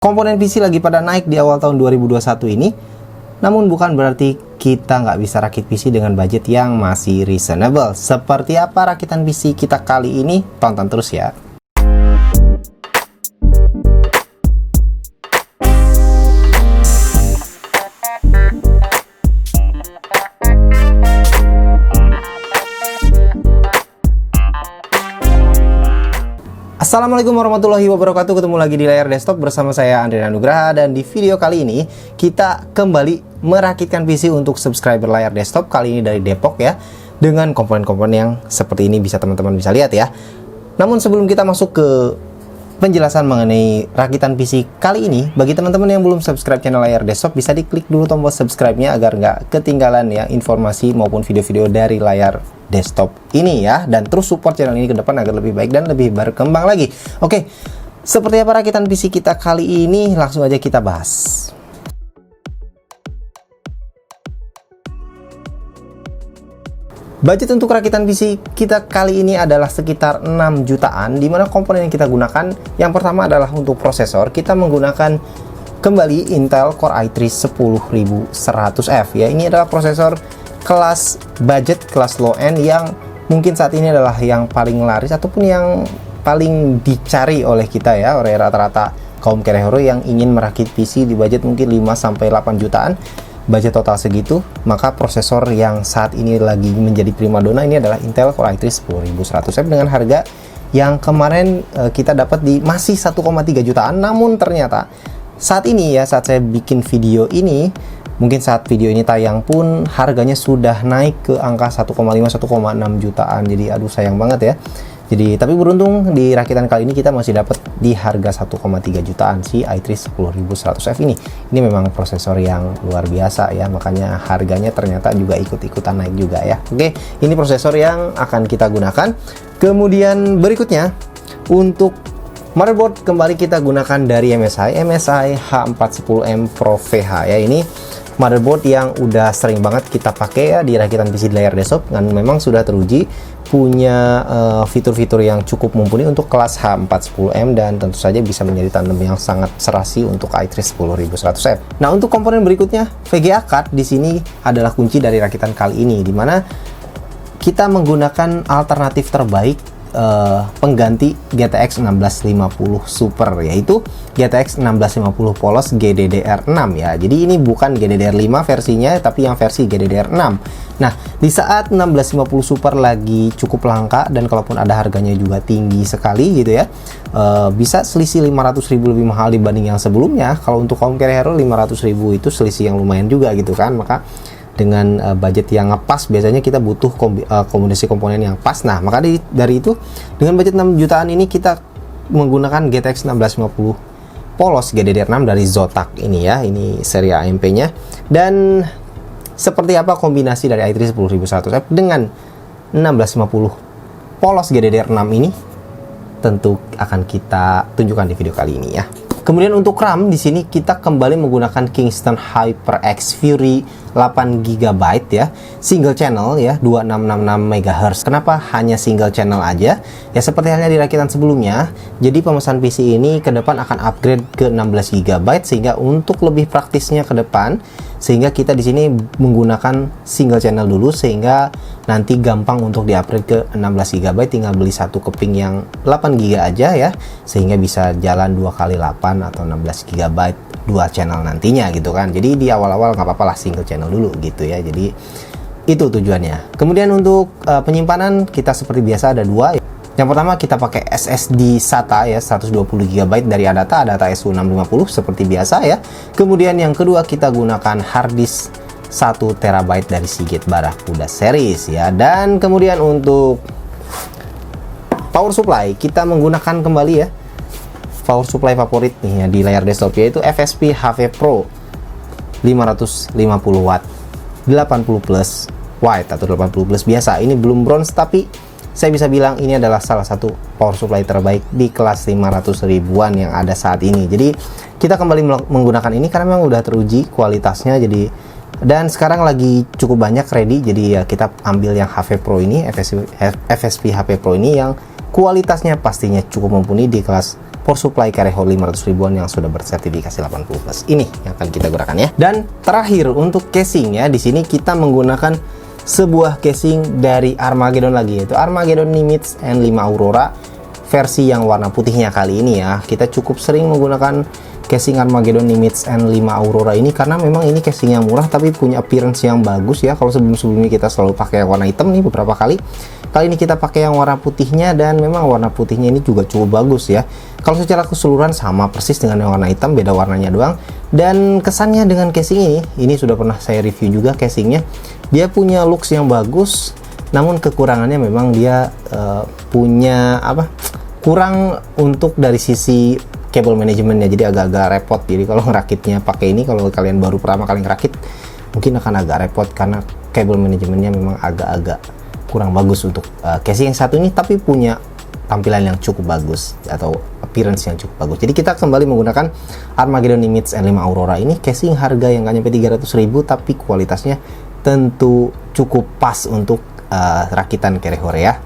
Komponen PC lagi pada naik di awal tahun 2021 ini, namun bukan berarti kita nggak bisa rakit PC dengan budget yang masih reasonable. Seperti apa rakitan PC kita kali ini? Tonton terus ya. Assalamualaikum warahmatullahi wabarakatuh. Ketemu lagi di layar desktop bersama saya Andrian Anugraha. Dan di video kali ini kita kembali merakitkan PC untuk subscriber layar desktop. Kali ini dari Depok ya, dengan komponen-komponen yang seperti ini bisa teman-teman bisa lihat ya. Namun sebelum kita masuk ke penjelasan mengenai rakitan PC kali ini, bagi teman-teman yang belum subscribe channel layar desktop, bisa diklik dulu tombol subscribe-nya agar nggak ketinggalan ya informasi maupun video-video dari layar desktop ini ya, dan terus support channel ini ke depan agar lebih baik dan lebih berkembang lagi. Oke, seperti apa rakitan PC kita kali ini? Langsung aja kita bahas. Budget untuk rakitan PC kita kali ini adalah sekitar 6 jutaan, dimana komponen yang kita gunakan yang pertama adalah untuk prosesor. Kita menggunakan kembali Intel Core i3 10100F ya. Ini adalah prosesor kelas budget, kelas low end yang mungkin saat ini adalah yang paling laris ataupun yang paling dicari oleh kita ya, oleh rata-rata kaum kerehero yang ingin merakit PC di budget mungkin 5-8 jutaan. Budget total segitu, maka prosesor yang saat ini lagi menjadi primadona ini adalah Intel Core i3 10100F dengan harga yang kemarin kita dapat di masih 1,3 jutaan. Namun ternyata saat ini ya, saat saya bikin video ini, mungkin saat video ini tayang pun harganya sudah naik ke angka 1,5-1,6 jutaan. Jadi aduh sayang banget ya. Jadi tapi beruntung di rakitan kali ini kita masih dapat di harga 1,3 jutaan si i3 10100F ini. Ini memang prosesor yang luar biasa ya, makanya harganya ternyata juga ikut-ikutan naik juga ya. Oke, ini prosesor yang akan kita gunakan. Kemudian berikutnya untuk motherboard kembali kita gunakan dari MSI H410M Pro VH ya. Ini motherboard yang udah sering banget kita pakai ya di rakitan PC di layar desktop, dan memang sudah teruji punya fitur-fitur yang cukup mumpuni untuk kelas H410M, dan tentu saja bisa menjadi tandem yang sangat serasi untuk i3 10100F. Nah, untuk komponen berikutnya VGA card di sini adalah kunci dari rakitan kali ini, dimana kita menggunakan alternatif terbaik pengganti GTX 1650 Super, yaitu GTX 1650 Polos GDDR6 ya. Jadi ini bukan GDDR5 versinya, tapi yang versi GDDR6. Nah, di saat 1650 Super lagi cukup langka, dan kalaupun ada harganya juga tinggi sekali gitu ya, bisa selisih 500.000 lebih mahal dibanding yang sebelumnya. Kalau untuk kaum kerehero 500.000 itu selisih yang lumayan juga gitu kan. Maka dengan budget yang ngepas, biasanya kita butuh kombinasi komponen yang pas. Nah, maka dari itu dengan budget 6 jutaan ini kita menggunakan GTX 1650 Polos GDDR6 dari Zotac ini ya. Ini seri AMP-nya. Dan seperti apa kombinasi dari i3 10100F dengan 1650 Polos GDDR6 ini? Tentu akan kita tunjukkan di video kali ini ya. Kemudian untuk RAM di sini kita kembali menggunakan Kingston HyperX Fury 8GB ya, single channel ya, 2666 MHz. Kenapa hanya single channel aja? Ya seperti halnya di rakitan sebelumnya. Jadi pemesan PC ini ke depan akan upgrade ke 16GB, sehingga untuk lebih praktisnya ke depan, sehingga kita di sini menggunakan single channel dulu, sehingga nanti gampang untuk di-upgrade ke 16GB, tinggal beli satu keping yang 8GB aja ya, sehingga bisa jalan 2x8 atau 16GB dua channel nantinya gitu kan. Jadi di awal-awal nggak apa-apa lah single channel dulu gitu ya. Jadi itu tujuannya. Kemudian untuk penyimpanan kita seperti biasa ada dua. Yang pertama kita pakai SSD SATA ya, 120GB dari Adata SU650 seperti biasa ya. Kemudian yang kedua kita gunakan harddisk 1TB dari Seagate Barracuda series ya. Dan kemudian untuk power supply kita menggunakan kembali ya power supply favorit nih ya di layar desktop, yaitu FSP HP Pro 550 watt 80 plus white atau 80 plus biasa. Ini belum bronze, tapi saya bisa bilang ini adalah salah satu power supply terbaik di kelas 500 ribuan yang ada saat ini. Jadi kita kembali menggunakan ini karena memang udah teruji kualitasnya, jadi dan sekarang lagi cukup banyak ready. Jadi ya kita ambil yang HP Pro ini, FSP HP Pro ini yang kualitasnya pastinya cukup mumpuni di kelas power supply Careho 500 ribuan yang sudah bersertifikasi 80+. Ini yang akan kita gunakan ya. Dan terakhir untuk casing ya, di sini kita menggunakan sebuah casing dari Armageddon lagi, yaitu Armageddon Nimitz N5 Aurora versi yang warna putihnya kali ini ya. Kita cukup sering menggunakan casing Armageddon Nimitz N5 Aurora ini karena memang ini casing yang murah tapi punya appearance yang bagus ya. Kalau sebelum-sebelumnya kita selalu pakai warna hitam nih beberapa kali. Kali ini kita pakai yang warna putihnya dan memang warna putihnya ini juga cukup bagus ya. Kalau secara keseluruhan sama persis dengan yang warna hitam, beda warnanya doang. Dan kesannya dengan casing ini sudah pernah saya review juga casingnya. Dia punya looks yang bagus, namun kekurangannya memang dia punya kurang untuk dari sisi kabel manajemennya, jadi agak-agak repot. Jadi kalau ngerakitnya pakai ini, kalau kalian baru pertama kali ngerakit mungkin akan agak repot karena kabel manajemennya memang agak-agak kurang bagus untuk casing yang satu ini, tapi punya tampilan yang cukup bagus atau appearance yang cukup bagus. Jadi kita kembali menggunakan Armageddon Nimitz N5 Aurora ini, casing harga yang nggak nyampe 300.000 tapi kualitasnya tentu cukup pas untuk rakitan Careho ya.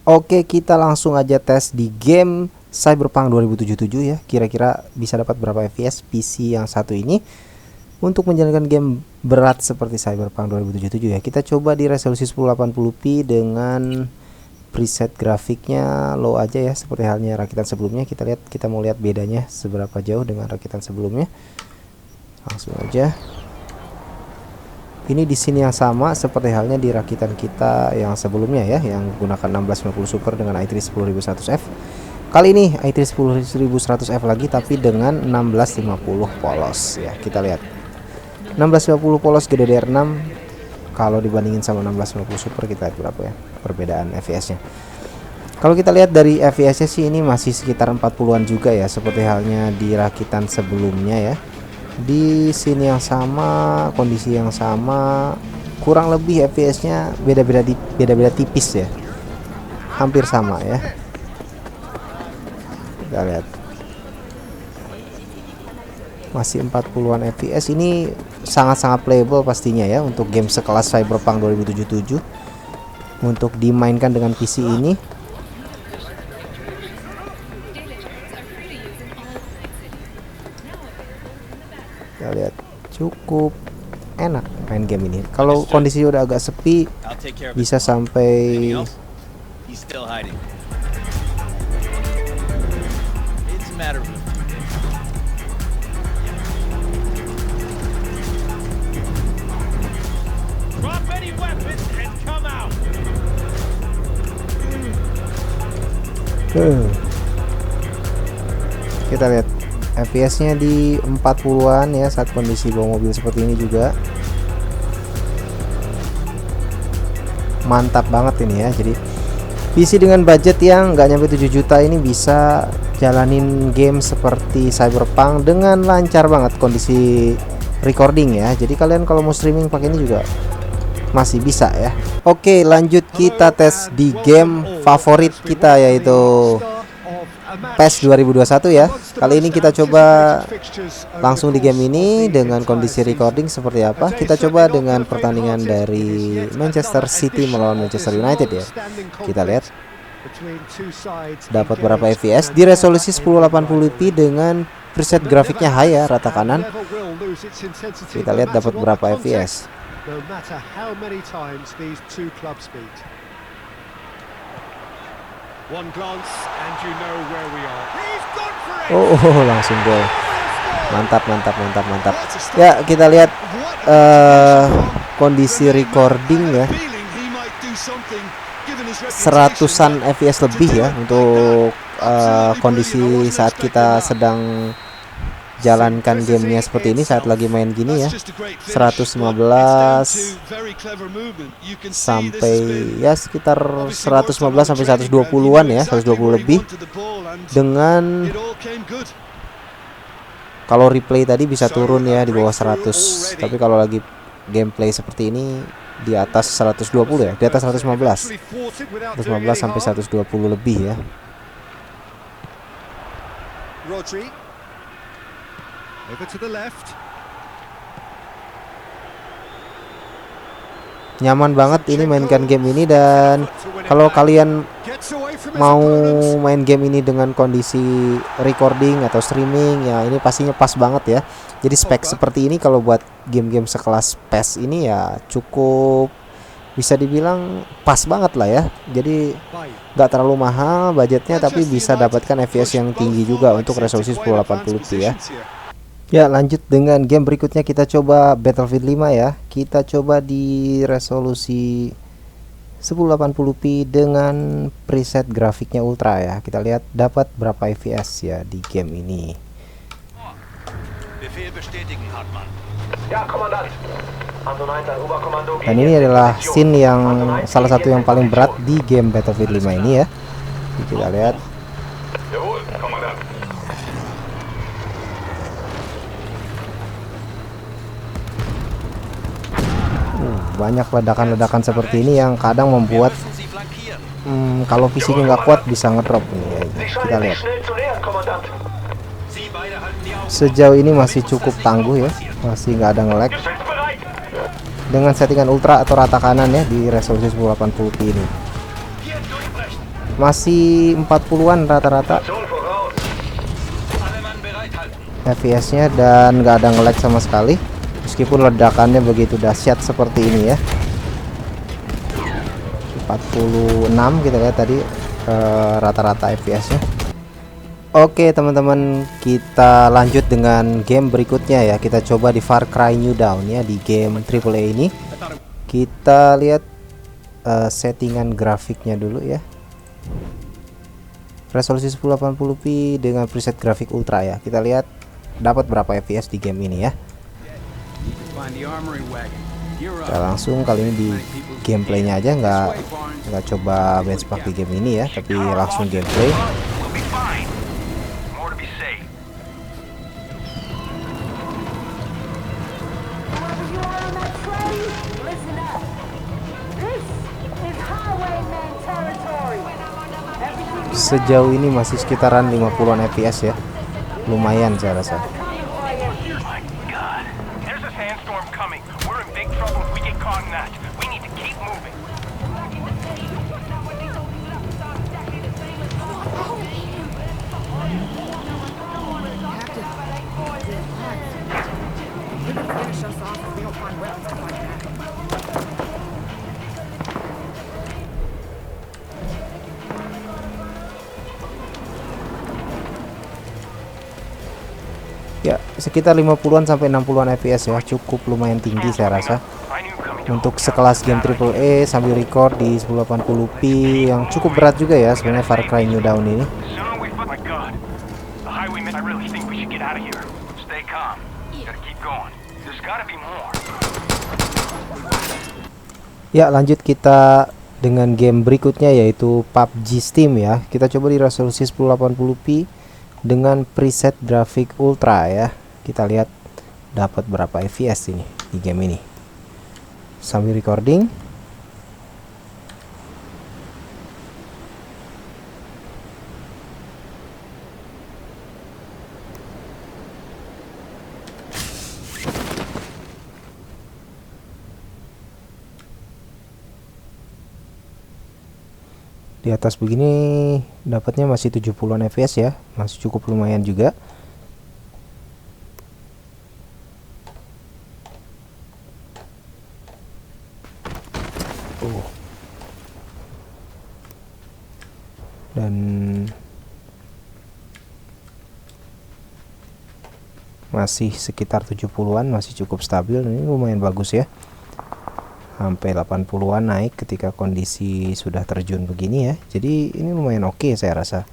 Oke, kita langsung aja tes di game Cyberpunk 2077 ya. Kira-kira bisa dapat berapa FPS PC yang satu ini untuk menjalankan game berat seperti Cyberpunk 2077 ya. Kita coba di resolusi 1080p dengan preset grafiknya low aja ya, seperti halnya rakitan sebelumnya. Kita mau lihat bedanya seberapa jauh dengan rakitan sebelumnya. Langsung aja. Ini di sini yang sama seperti halnya di rakitan kita yang sebelumnya ya, yang menggunakan 1650 Super dengan i3 10100F. Kali ini i3 10100F lagi tapi dengan 1650 polos ya. Kita lihat 1650 polos GDDR6 kalau dibandingin sama 1650 Super, kita lihat berapa ya perbedaan FPS nya. Kalau kita lihat dari FPS nya sih ini masih sekitar 40-an juga ya, seperti halnya di rakitan sebelumnya ya. Di sini yang sama, kondisi yang sama, kurang lebih FPS nya beda-beda tipis ya, hampir sama ya. Kita lihat masih 40-an FPS. Ini sangat-sangat playable pastinya ya untuk game sekelas Cyberpunk 2077 untuk dimainkan dengan PC ini. Kita lihat cukup enak main game ini. Kalau kondisi udah agak sepi bisa sampai kita lihat FPS nya di 40-an ya saat kondisi bawa mobil seperti ini juga. Mantap banget ini ya. Jadi PC dengan budget yang nggak nyampe 7 juta ini bisa jalanin game seperti Cyberpunk dengan lancar banget. Kondisi recording ya. Jadi kalian kalau mau streaming pakai ini juga masih bisa ya. Oke, lanjut kita tes di game favorit kita yaitu PES 2021 ya. Kali ini kita coba langsung di game ini dengan kondisi recording seperti apa. Kita coba dengan pertandingan dari Manchester City melawan Manchester United ya. Kita lihat dapat berapa FPS di resolusi 1080p dengan preset grafiknya high ya, rata kanan. Kita lihat dapat berapa FPS. Oh, langsung gol. Mantap. Ya, kita lihat kondisi recording ya. 100-an FPS lebih ya untuk kondisi saat kita sedang jalankan gamenya seperti ini, saat lagi main gini ya. 115 sampai ya sekitar 115 sampai 120-an ya, 120 lebih. Dengan kalau replay tadi bisa turun ya di bawah 100, tapi kalau lagi gameplay seperti ini di atas 120 ya, di atas 115 sampai 120 lebih ya. Rodri over to the left. Nyaman banget ini mainkan game ini, dan kalau kalian mau main game ini dengan kondisi recording atau streaming ya, ini pastinya pas banget ya. Jadi spek seperti ini kalau buat game-game sekelas PES ini ya cukup bisa dibilang pas banget lah ya. Jadi nggak terlalu mahal budgetnya, tapi bisa dapatkan FPS yang tinggi juga untuk resolusi 1080p ya. Ya, lanjut dengan game berikutnya. Kita coba Battlefield 5 ya. Kita coba di resolusi 1080p dengan preset grafiknya ultra ya. Kita lihat dapat berapa FPS ya di game ini. Dan ini adalah scene yang salah satu yang paling berat di game Battlefield 5 ini ya. Kita lihat. Banyak ledakan-ledakan seperti ini yang kadang membuat kalau fisiknya nggak kuat bisa ngedrop nih ya. Kita lihat. Sejauh ini masih cukup tangguh ya, masih nggak ada nge-lag dengan settingan ultra atau rata kanan ya di resolusi 1080p ini. Masih 40-an rata-rata FPS-nya dan nggak ada nge-lag sama sekali. Meskipun ledakannya begitu dahsyat seperti ini ya. 46 kita lihat tadi rata-rata FPS-nya. Oke teman-teman, kita lanjut dengan game berikutnya ya. Kita coba di Far Cry New Dawn ya, di game AAA ini. Kita lihat settingan grafiknya dulu ya. Resolusi 1080p dengan preset grafik ultra ya. Kita lihat dapat berapa FPS di game ini ya. Kita langsung kali ini di gameplaynya aja, nggak coba benchmark di game ini ya, tapi langsung gameplay. Sejauh ini masih sekitaran 50-an FPS ya, lumayan saya rasa. Ya, sekitar 50-an sampai 60-an FPS ya, cukup lumayan tinggi saya rasa. Untuk sekelas game AAA sambil record di 1080p yang cukup berat juga ya sebenarnya Far Cry New Dawn ini. Ya, lanjut kita dengan game berikutnya yaitu PUBG Steam ya. Kita coba di resolusi 1080p dengan preset grafik ultra ya. Kita lihat dapat berapa FPS ini di game ini. Sambil recording. Di atas begini dapatnya masih 70-an fps ya, masih cukup lumayan juga. Dan masih sekitar 70-an, masih cukup stabil. Ini lumayan bagus ya, sampai 80-an naik ketika kondisi sudah terjun begini ya. Jadi ini lumayan oke saya rasa.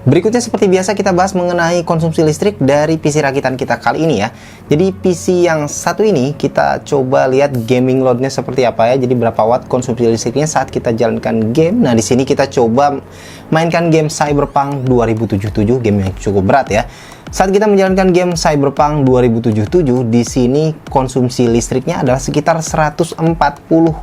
Berikutnya seperti biasa kita bahas mengenai konsumsi listrik dari PC rakitan kita kali ini ya. Jadi PC yang satu ini kita coba lihat gaming loadnya seperti apa ya. Jadi berapa watt konsumsi listriknya saat kita jalankan game. Nah di sini kita coba mainkan game Cyberpunk 2077, game yang cukup berat ya. Saat kita menjalankan game Cyberpunk 2077, di sini konsumsi listriknya adalah sekitar 140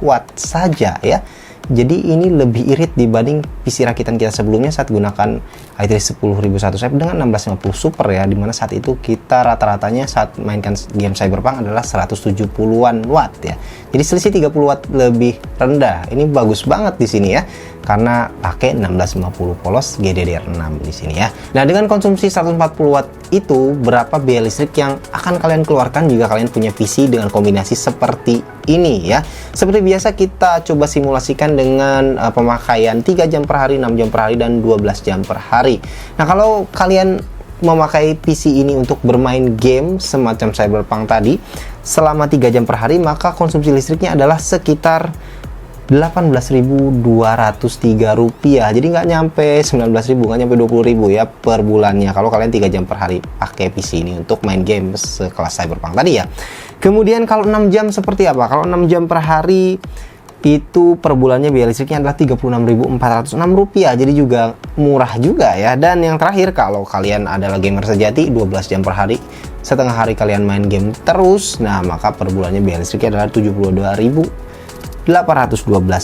watt saja ya. Jadi ini lebih irit dibanding PC rakitan kita sebelumnya saat gunakan i3 10100F dengan 1650 Super ya, dimana saat itu kita rata-ratanya saat mainkan game Cyberpunk adalah 170-an watt ya. Jadi selisih 30 watt lebih rendah. Ini bagus banget di sini ya, karena pakai 1650 polos GDDR6 di sini ya. Nah, dengan konsumsi 140 watt itu berapa biaya listrik yang akan kalian keluarkan jika kalian punya PC dengan kombinasi seperti ini ya. Seperti biasa kita coba simulasikan dengan pemakaian 3 jam per hari, 6 jam per hari, dan 12 jam per hari. Nah, kalau kalian memakai PC ini untuk bermain game semacam Cyberpunk tadi selama 3 jam per hari, maka konsumsi listriknya adalah sekitar 18.203 rupiah. Jadi nggak nyampe 19.000, nggak nyampe 20.000 ya per bulannya kalau kalian 3 jam per hari pakai PC ini untuk main game sekelas Cyberpunk tadi ya. Kemudian kalau 6 jam seperti apa? Kalau 6 jam per hari itu per bulannya biaya listriknya adalah 36.406 rupiah. Jadi juga murah juga ya. Dan yang terakhir, kalau kalian adalah gamer sejati, 12 jam per hari, setengah hari kalian main game terus, nah maka per bulannya biaya listriknya adalah 72.812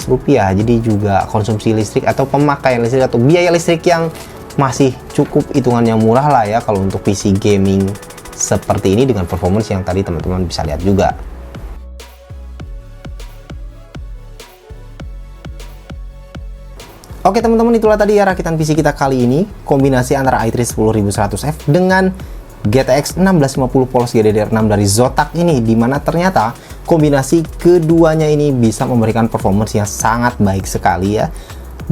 rupiah. Jadi juga konsumsi listrik atau pemakaian listrik atau biaya listrik yang masih cukup hitungannya murah lah ya kalau untuk PC gaming seperti ini dengan performance yang tadi teman-teman bisa lihat juga. Oke teman-teman, itulah tadi ya rakitan PC kita kali ini, kombinasi antara i3 10100F dengan GTX 1650 polos GDDR6 dari Zotac ini, dimana ternyata kombinasi keduanya ini bisa memberikan performance yang sangat baik sekali ya,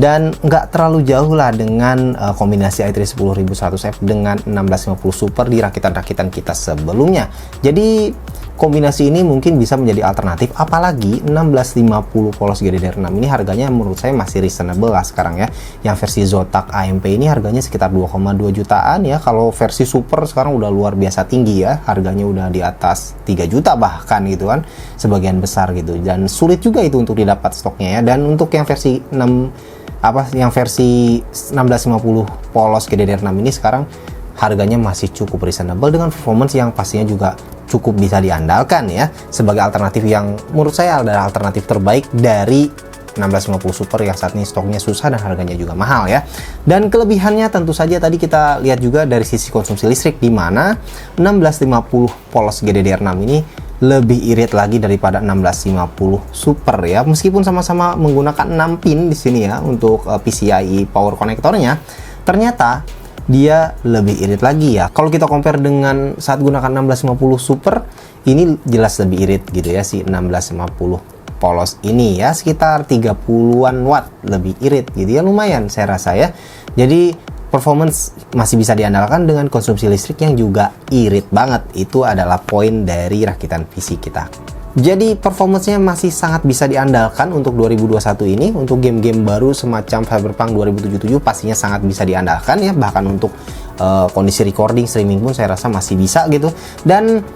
dan nggak terlalu jauh lah dengan kombinasi i3 10100F dengan 1650 Super di rakitan-rakitan kita sebelumnya. Jadi kombinasi ini mungkin bisa menjadi alternatif, apalagi 1650 polos GDDR6 ini harganya menurut saya masih reasonable lah sekarang ya. Yang versi Zotac AMP ini harganya sekitar 2,2 jutaan ya. Kalau versi Super sekarang udah luar biasa tinggi ya, harganya udah di atas 3 juta bahkan gitu kan, sebagian besar gitu. Dan sulit juga itu untuk didapat stoknya ya. Dan untuk yang versi 1650 polos GDDR6 ini sekarang harganya masih cukup reasonable dengan performance yang pastinya juga cukup bisa diandalkan ya, sebagai alternatif yang menurut saya adalah alternatif terbaik dari 1650 Super yang saat ini stoknya susah dan harganya juga mahal ya. Dan kelebihannya tentu saja tadi kita lihat juga dari sisi konsumsi listrik, di mana 1650 polos GDDR6 ini lebih irit lagi daripada 1650 Super ya. Meskipun sama-sama menggunakan 6 pin di sini ya untuk PCIe power konektornya, ternyata dia lebih irit lagi ya. Kalau kita compare dengan saat gunakan 1650 Super, ini jelas lebih irit gitu ya si 1650 polos ini ya, sekitar 30-an watt lebih irit gitu ya, lumayan saya rasa ya. Jadi performance masih bisa diandalkan dengan konsumsi listrik yang juga irit banget. Itu adalah poin dari rakitan PC kita. Jadi performance-nya masih sangat bisa diandalkan untuk 2021 ini. Untuk game-game baru semacam Cyberpunk 2077 pastinya sangat bisa diandalkan ya. Bahkan untuk kondisi recording, streaming pun saya rasa masih bisa gitu. Dan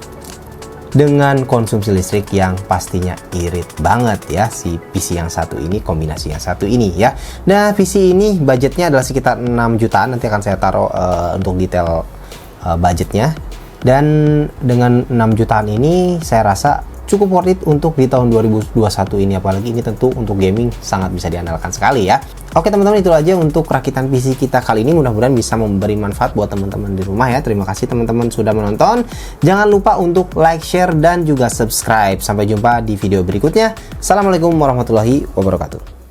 dengan konsumsi listrik yang pastinya irit banget ya, si PC yang satu ini, kombinasi yang satu ini ya. Nah, PC ini budgetnya adalah sekitar 6 jutaan, nanti akan saya taruh untuk detail budgetnya. Dan dengan 6 jutaan ini saya rasa cukup worth it untuk di tahun 2021 ini, apalagi ini tentu untuk gaming sangat bisa diandalkan sekali ya. Oke teman-teman, itu aja untuk rakitan PC kita kali ini, mudah-mudahan bisa memberi manfaat buat teman-teman di rumah ya. Terima kasih teman-teman sudah menonton, jangan lupa untuk like, share, dan juga subscribe. Sampai jumpa di video berikutnya. Assalamualaikum warahmatullahi wabarakatuh.